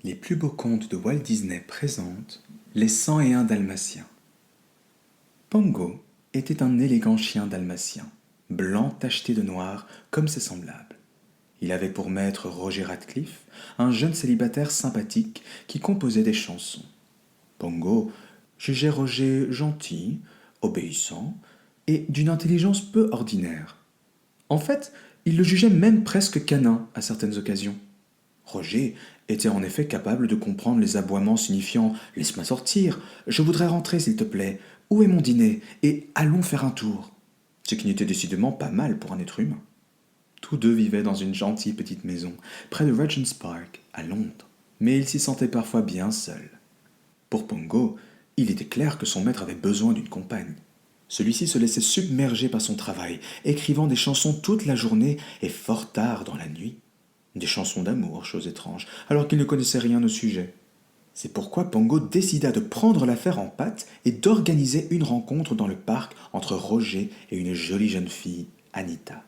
Les plus beaux contes de Walt Disney présentent Les 101 Dalmatiens. Pongo était un élégant chien dalmatien, blanc tacheté de noir comme ses semblables. Il avait pour maître Roger Radcliffe, un jeune célibataire sympathique qui composait des chansons. Pongo jugeait Roger gentil, obéissant et d'une intelligence peu ordinaire. En fait, il le jugeait même presque canin à certaines occasions. Roger était en effet capable de comprendre les aboiements signifiant « Laisse-moi sortir, je voudrais rentrer s'il te plaît, où est mon dîner et allons faire un tour ?» ce qui n'était décidément pas mal pour un être humain. Tous deux vivaient dans une gentille petite maison, près de Regent's Park, à Londres, mais ils s'y sentaient parfois bien seuls. Pour Pongo, il était clair que son maître avait besoin d'une compagne. Celui-ci se laissait submerger par son travail, écrivant des chansons toute la journée et fort tard dans la nuit. Des chansons d'amour, chose étrange, alors qu'il ne connaissait rien au sujet. C'est pourquoi Pongo décida de prendre l'affaire en pattes et d'organiser une rencontre dans le parc entre Roger et une jolie jeune fille, Anita.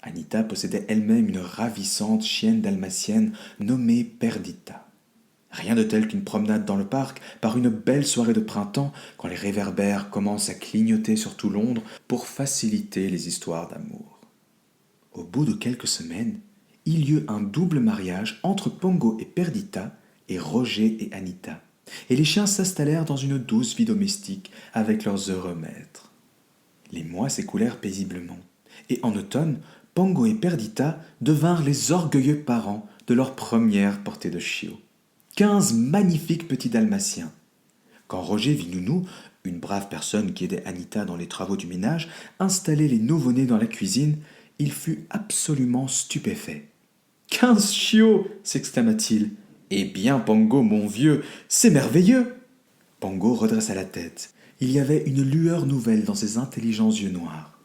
Anita possédait elle-même une ravissante chienne dalmatienne nommée Perdita. Rien de tel qu'une promenade dans le parc par une belle soirée de printemps quand les réverbères commencent à clignoter sur tout Londres pour faciliter les histoires d'amour. Au bout de quelques semaines, il y eut un double mariage entre Pongo et Perdita et Roger et Anita, et les chiens s'installèrent dans une douce vie domestique avec leurs heureux maîtres. Les mois s'écoulèrent paisiblement, et en automne, Pongo et Perdita devinrent les orgueilleux parents de leur première portée de chiots. 15 magnifiques petits dalmatiens. Quand Roger vit Nounou, une brave personne qui aidait Anita dans les travaux du ménage, installer les nouveau-nés dans la cuisine, il fut absolument stupéfait. 15 chiots s'exclama-t-il. Eh bien, Pongo, mon vieux, c'est merveilleux. Pongo redressa la tête. Il y avait une lueur nouvelle dans ses intelligents yeux noirs.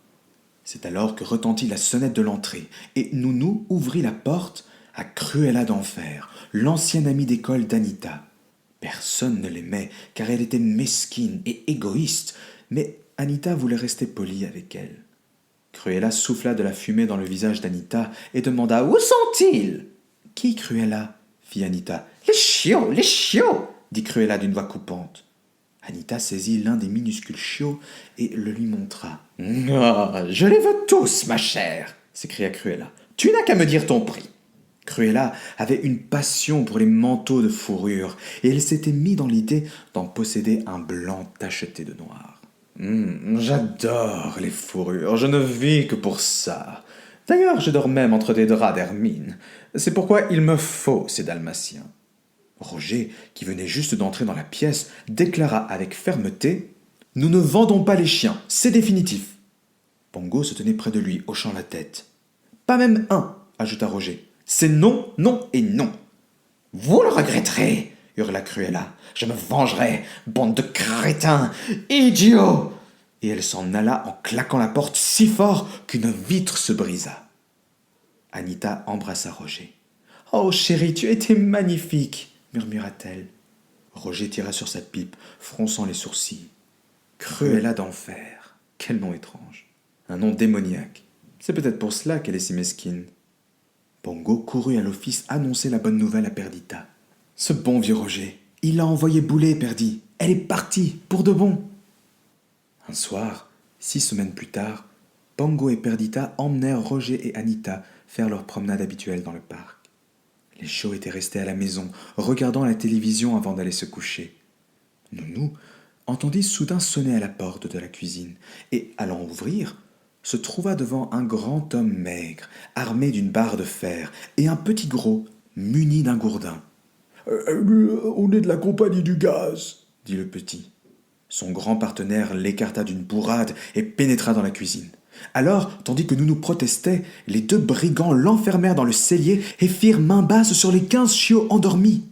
C'est alors que retentit la sonnette de l'entrée, et Nounou ouvrit la porte à Cruella d'Enfer, l'ancienne amie d'école d'Anita. Personne ne l'aimait, car elle était mesquine et égoïste, mais Anita voulait rester polie avec elle. Cruella souffla de la fumée dans le visage d'Anita et demanda « Où sont-ils » ?« Qui, Cruella ?» fit Anita. « Les chiots !» dit Cruella d'une voix coupante. Anita saisit l'un des minuscules chiots et le lui montra. « Ah, je les veux tous, ma chère !» s'écria Cruella. « Tu n'as qu'à me dire ton prix. » Cruella avait une passion pour les manteaux de fourrure et elle s'était mis dans l'idée d'en posséder un blanc tacheté de noir. J'adore les fourrures, je ne vis que pour ça. D'ailleurs, je dors même entre des draps d'hermine. C'est pourquoi il me faut ces dalmatiens. Roger, qui venait juste d'entrer dans la pièce, déclara avec fermeté « Nous ne vendons pas les chiens, c'est définitif. » Pongo se tenait près de lui, hochant la tête. « Pas même un, » ajouta Roger. « C'est non, non et non. »« Vous le regretterez !» hurla Cruella. « Je me vengerai, bande de crétins, idiots !» Et elle s'en alla en claquant la porte si fort qu'une vitre se brisa. Anita embrassa Roger. « Oh, chérie, tu étais magnifique !» murmura-t-elle. Roger tira sur sa pipe, fronçant les sourcils. Cruella d'Enfer. Quel nom étrange. Un nom démoniaque. C'est peut-être pour cela qu'elle est si mesquine. Pongo courut à l'office annoncer la bonne nouvelle à Perdita. Ce bon vieux Roger, il l'a envoyé bouler, Perdi. Elle est partie, pour de bon. Un soir, 6 semaines plus tard, Pongo et Perdita emmenèrent Roger et Anita faire leur promenade habituelle dans le parc. Les chiots étaient restés à la maison, regardant la télévision avant d'aller se coucher. Nounou entendit soudain sonner à la porte de la cuisine et, allant ouvrir, se trouva devant un grand homme maigre, armé d'une barre de fer, et un petit gros, muni d'un gourdin. « On est de la compagnie du gaz, » dit le petit. Son grand partenaire l'écarta d'une bourrade et pénétra dans la cuisine. Alors, tandis que Nounou protestait, les 2 brigands l'enfermèrent dans le cellier et firent main basse sur les 15 chiots endormis.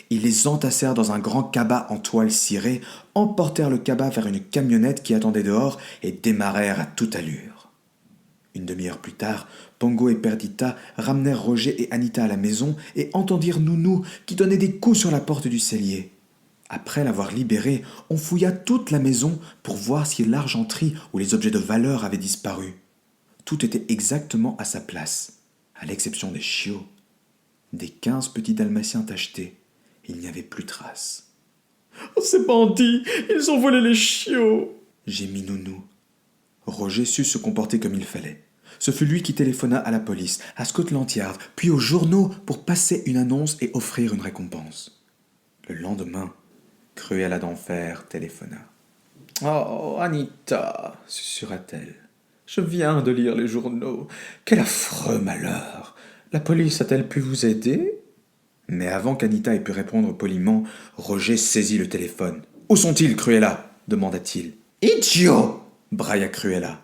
Ils les entassèrent dans un grand cabas en toile cirée, emportèrent le cabas vers une camionnette qui attendait dehors et démarrèrent à toute allure. Une demi-heure plus tard, Pongo et Perdita ramenèrent Roger et Anita à la maison et entendirent Nounou qui donnait des coups sur la porte du cellier. Après l'avoir libéré, on fouilla toute la maison pour voir si l'argenterie ou les objets de valeur avaient disparu. Tout était exactement à sa place, à l'exception des chiots. Des 15 petits dalmatiens tachetés, il n'y avait plus trace. « Oh, ces bandits, ils ont volé les chiots !» gémit Nounou. Roger sut se comporter comme il fallait. Ce fut lui qui téléphona à la police, à Scotland Yard, puis aux journaux pour passer une annonce et offrir une récompense. Le lendemain, Cruella d'Enfer téléphona. « Oh, Anita, susurra-t-elle, je viens de lire les journaux. Quel affreux malheur! La police a-t-elle pu vous aider ?» Mais avant qu'Anita ait pu répondre poliment, Roger saisit le téléphone. « Où sont-ils, Cruella ?» demanda-t-il. « Idiot !» brailla Cruella.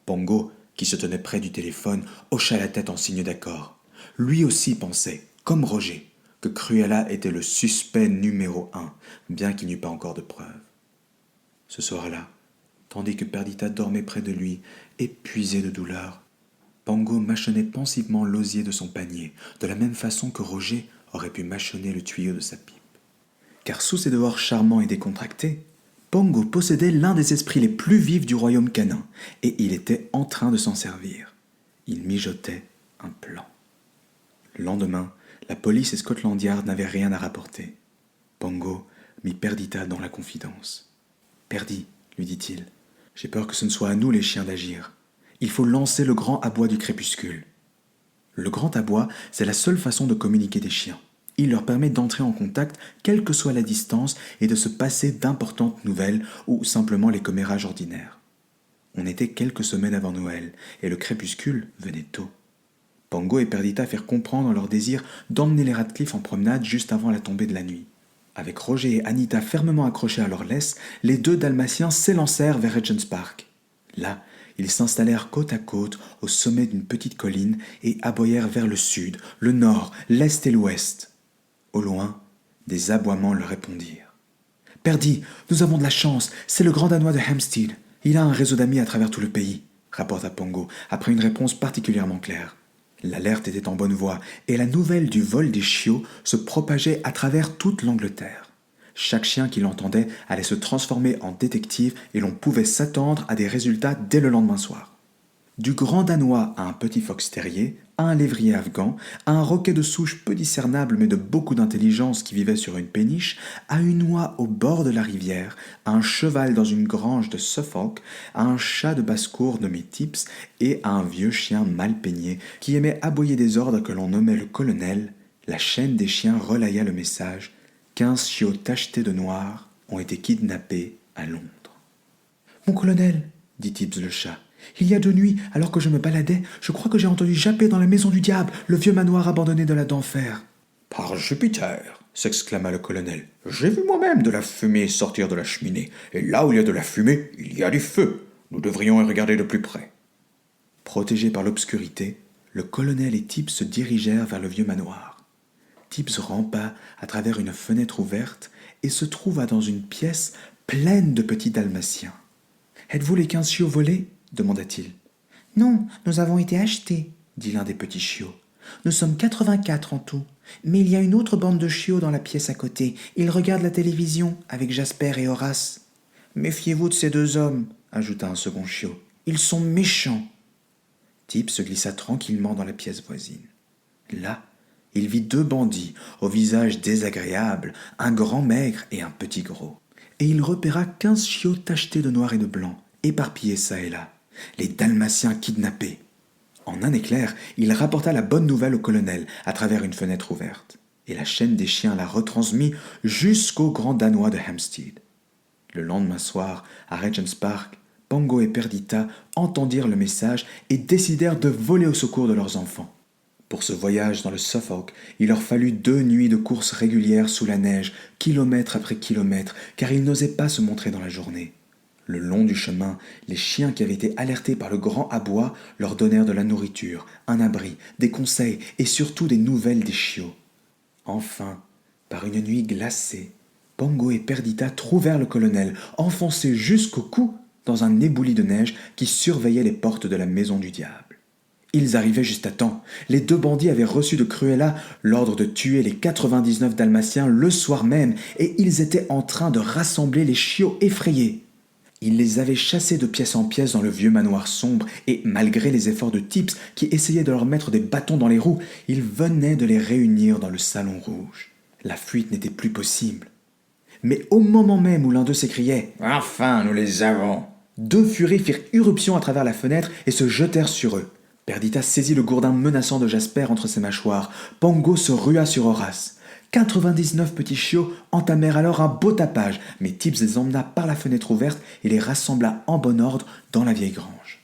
Pongo, qui se tenait près du téléphone, hocha la tête en signe d'accord. Lui aussi pensait, comme Roger, que Cruella était le suspect numéro 1, bien qu'il n'y eût pas encore de preuves. Ce soir-là, tandis que Perdita dormait près de lui, épuisé de douleur, Pongo mâchonnait pensivement l'osier de son panier, de la même façon que Roger aurait pu mâchonner le tuyau de sa pipe. Car sous ses dehors charmants et décontractés, Pongo possédait l'un des esprits les plus vifs du royaume canin, et il était en train de s'en servir. Il mijotait un plan. Le lendemain, la police et Scotland Yard n'avaient rien à rapporter. Pongo mit Perdita dans la confidence. « Perdi, lui dit-il, j'ai peur que ce ne soit à nous les chiens d'agir. Il faut lancer le grand aboi du crépuscule. Le grand aboi, c'est la seule façon de communiquer des chiens. Il leur permet d'entrer en contact, quelle que soit la distance, et de se passer d'importantes nouvelles ou simplement les commérages ordinaires. On était quelques semaines avant Noël, et le crépuscule venait tôt. Pongo et Perdita firent comprendre leur désir d'emmener les Radcliffe en promenade juste avant la tombée de la nuit. Avec Roger et Anita fermement accrochés à leur laisse, les 2 dalmatiens s'élancèrent vers Regent's Park. Là, ils s'installèrent côte à côte au sommet d'une petite colline et aboyèrent vers le sud, le nord, l'est et l'ouest. Au loin, des aboiements leur répondirent. « Perdi, nous avons de la chance, c'est le grand Danois de Hampstead. Il a un réseau d'amis à travers tout le pays, » rapporta Pongo, après une réponse particulièrement claire. L'alerte était en bonne voie, et la nouvelle du vol des chiots se propageait à travers toute l'Angleterre. Chaque chien qui l'entendait allait se transformer en détective et l'on pouvait s'attendre à des résultats dès le lendemain soir. Du grand danois à un petit fox terrier, à un lévrier afghan, à un roquet de souche peu discernable mais de beaucoup d'intelligence qui vivait sur une péniche, à une oie au bord de la rivière, à un cheval dans une grange de Suffolk, à un chat de basse-cour nommé Tips et à un vieux chien mal peigné qui aimait aboyer des ordres que l'on nommait le colonel, la chaîne des chiens relaya le message: 15 chiots tachetés de noir ont été kidnappés à Londres. « Mon colonel, dit Tips le chat, il y a 2 nuits, alors que je me baladais, je crois que j'ai entendu japper dans la maison du diable, le vieux manoir abandonné de la d'Enfer. »« Par Jupiter !» s'exclama le colonel. « J'ai vu moi-même de la fumée sortir de la cheminée, et là où il y a de la fumée, il y a du feu. Nous devrions y regarder de plus près. » Protégés par l'obscurité, le colonel et Tips se dirigèrent vers le vieux manoir. Tips rampa à travers une fenêtre ouverte et se trouva dans une pièce pleine de petits dalmatiens. « Êtes-vous les 15 chiots volés ?» demanda-t-il. « Non, nous avons été achetés, dit l'un des petits chiots. Nous sommes 84 en tout, mais il y a une autre bande de chiots dans la pièce à côté. Ils regardent la télévision avec Jasper et Horace. Méfiez-vous de ces 2 hommes, ajouta un second chiot. Ils sont méchants. » Tips se glissa tranquillement dans la pièce voisine. Là, il vit 2 bandits, au visage désagréable, un grand maigre et un petit gros. Et il repéra 15 chiots tachetés de noir et de blanc, éparpillés çà et là. Les dalmatiens kidnappés. En un éclair, il rapporta la bonne nouvelle au colonel à travers une fenêtre ouverte, et la chaîne des chiens la retransmit jusqu'au grand danois de Hampstead. Le lendemain soir, à Regent's Park, Pongo et Perdita entendirent le message et décidèrent de voler au secours de leurs enfants. Pour ce voyage dans le Suffolk, il leur fallut 2 nuits de course régulière sous la neige, kilomètre après kilomètre, car ils n'osaient pas se montrer dans la journée. Le long du chemin, les chiens qui avaient été alertés par le grand aboi leur donnèrent de la nourriture, un abri, des conseils et surtout des nouvelles des chiots. Enfin, par une nuit glacée, Pongo et Perdita trouvèrent le colonel, enfoncé jusqu'au cou dans un éboulis de neige qui surveillait les portes de la maison du diable. Ils arrivaient juste à temps. Les 2 bandits avaient reçu de Cruella l'ordre de tuer les 99 dalmatiens le soir même, et ils étaient en train de rassembler les chiots effrayés. Il les avait chassés de pièce en pièce dans le vieux manoir sombre, et malgré les efforts de Tips qui essayait de leur mettre des bâtons dans les roues, il venait de les réunir dans le salon rouge. La fuite n'était plus possible. Mais au moment même où l'un d'eux s'écriait « Enfin, nous les avons !» deux furies firent irruption à travers la fenêtre et se jetèrent sur eux. Perdita saisit le gourdin menaçant de Jasper entre ses mâchoires. Pongo se rua sur Horace. 99 petits chiots entamèrent alors un beau tapage, mais Tips les emmena par la fenêtre ouverte et les rassembla en bon ordre dans la vieille grange.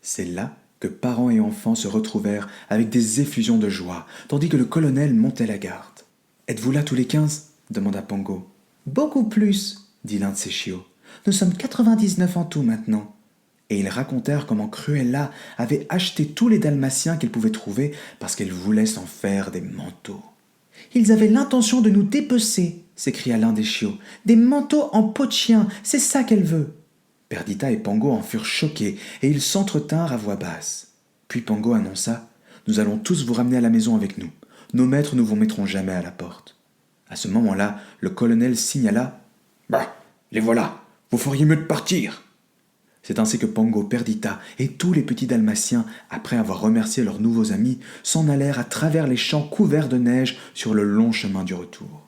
C'est là que parents et enfants se retrouvèrent avec des effusions de joie, tandis que le colonel montait la garde. « Êtes-vous là tous les 15 ?» demanda Pongo. « Beaucoup plus, » dit l'un de ses chiots. « Nous sommes 99 en tout maintenant. » Et ils racontèrent comment Cruella avait acheté tous les dalmatiens qu'elle pouvait trouver parce qu'elle voulait s'en faire des manteaux. « Ils avaient l'intention de nous dépecer, » s'écria l'un des chiots. « Des manteaux en peau de chien, c'est ça qu'elle veut. » Perdita et Pongo en furent choqués et ils s'entretinrent à voix basse. Puis Pongo annonça « Nous allons tous vous ramener à la maison avec nous. Nos maîtres ne vous mettront jamais à la porte. » À ce moment-là, le colonel signala « Bah, les voilà, vous feriez mieux de partir !» C'est ainsi que Pongo, Perdita et tous les petits dalmatiens, après avoir remercié leurs nouveaux amis, s'en allèrent à travers les champs couverts de neige sur le long chemin du retour.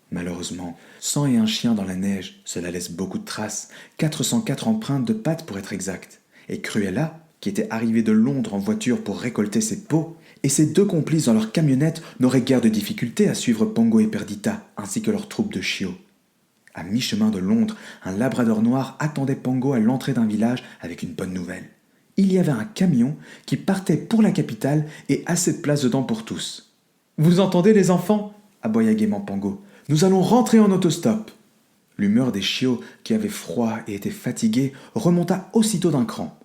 Malheureusement, 101 chiens dans la neige, cela laisse beaucoup de traces, 404 empreintes de pattes pour être exact. Et Cruella, qui était arrivée de Londres en voiture pour récolter ses peaux, et ses deux complices dans leur camionnette n'auraient guère de difficulté à suivre Pongo et Perdita, ainsi que leur troupe de chiots. À mi-chemin de Londres, un labrador noir attendait Pongo à l'entrée d'un village avec une bonne nouvelle. Il y avait un camion qui partait pour la capitale et assez de place dedans pour tous. « Vous entendez les enfants ?» aboya gaiement Pongo. « Nous allons rentrer en autostop !» L'humeur des chiots, qui avaient froid et étaient fatigués, remonta aussitôt d'un cran.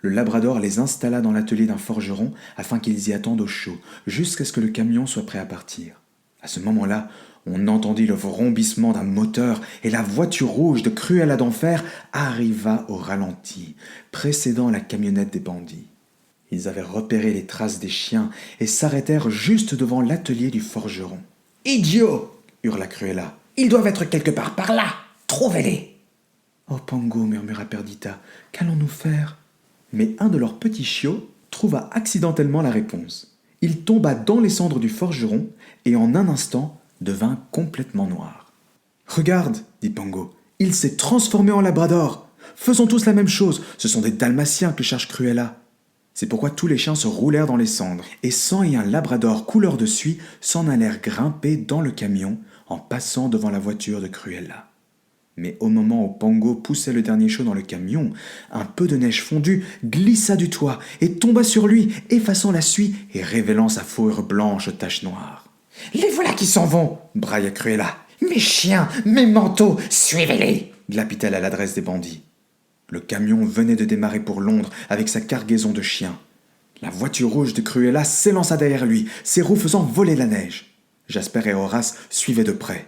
Le labrador les installa dans l'atelier d'un forgeron afin qu'ils y attendent au chaud, jusqu'à ce que le camion soit prêt à partir. À ce moment-là, on entendit le vrombissement d'un moteur et la voiture rouge de Cruella d'Enfer arriva au ralenti, précédant la camionnette des bandits. Ils avaient repéré les traces des chiens et s'arrêtèrent juste devant l'atelier du forgeron. « Idiots !» hurla Cruella. « Ils doivent être quelque part par là. Trouvez-les !»« Oh Pongo, murmura Perdita, qu'allons-nous faire ?» Mais un de leurs petits chiots trouva accidentellement la réponse. Il tomba dans les cendres du forgeron et en un instant devint complètement noir. « Regarde, dit Pongo, il s'est transformé en labrador. Faisons tous la même chose, ce sont des dalmatiens que cherche Cruella. » C'est pourquoi tous les chiens se roulèrent dans les cendres, et 101 labradors couleur de suie s'en allèrent grimper dans le camion en passant devant la voiture de Cruella. Mais au moment où Pongo poussait le dernier chiot dans le camion, un peu de neige fondue glissa du toit et tomba sur lui, effaçant la suie et révélant sa fourrure blanche aux taches noires. « Les voilà qui s'en vont !» brailla Cruella. « Mes chiens, mes manteaux, suivez-les !» glapit-elle à l'adresse des bandits. Le camion venait de démarrer pour Londres avec sa cargaison de chiens. La voiture rouge de Cruella s'élança derrière lui, ses roues faisant voler la neige. Jasper et Horace suivaient de près.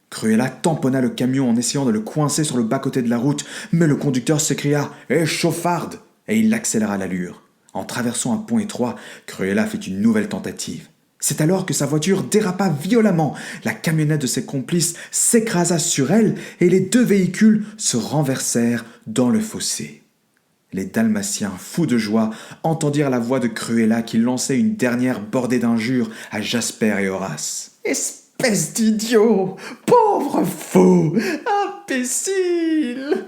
Cruella tamponna le camion en essayant de le coincer sur le bas-côté de la route, mais le conducteur s'écria « Hé, chauffarde !» et il accéléra l'allure. En traversant un pont étroit, Cruella fit une nouvelle tentative. C'est alors que sa voiture dérapa violemment. La camionnette de ses complices s'écrasa sur elle et les deux véhicules se renversèrent dans le fossé. Les Dalmatiens, fous de joie, entendirent la voix de Cruella qui lançait une dernière bordée d'injures à Jasper et Horace. « Espèce d'idiot! Pauvre fou! Imbécile !»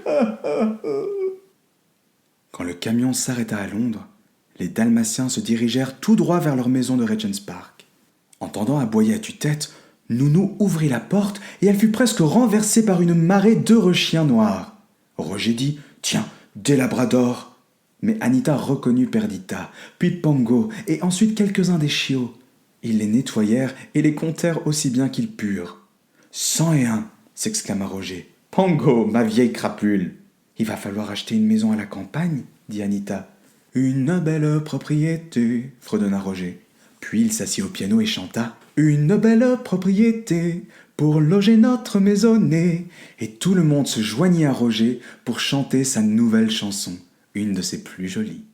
Quand le camion s'arrêta à Londres, les Dalmatiens se dirigèrent tout droit vers leur maison de Regent's Park. Entendant aboyer à tue-tête, Nounou ouvrit la porte et elle fut presque renversée par une marée d'heureux chiens noirs. Roger dit « Tiens, des labradors !» Mais Anita reconnut Perdita, puis Pongo et ensuite quelques-uns des chiots. Ils les nettoyèrent et les comptèrent aussi bien qu'ils purent. « 101 !» s'exclama Roger. « Pongo, ma vieille crapule !»« Il va falloir acheter une maison à la campagne, » dit Anita. « Une belle propriété, » fredonna Roger. Puis il s'assit au piano et chanta « Une belle propriété pour loger notre maisonnée » et tout le monde se joignit à Roger pour chanter sa nouvelle chanson, une de ses plus jolies.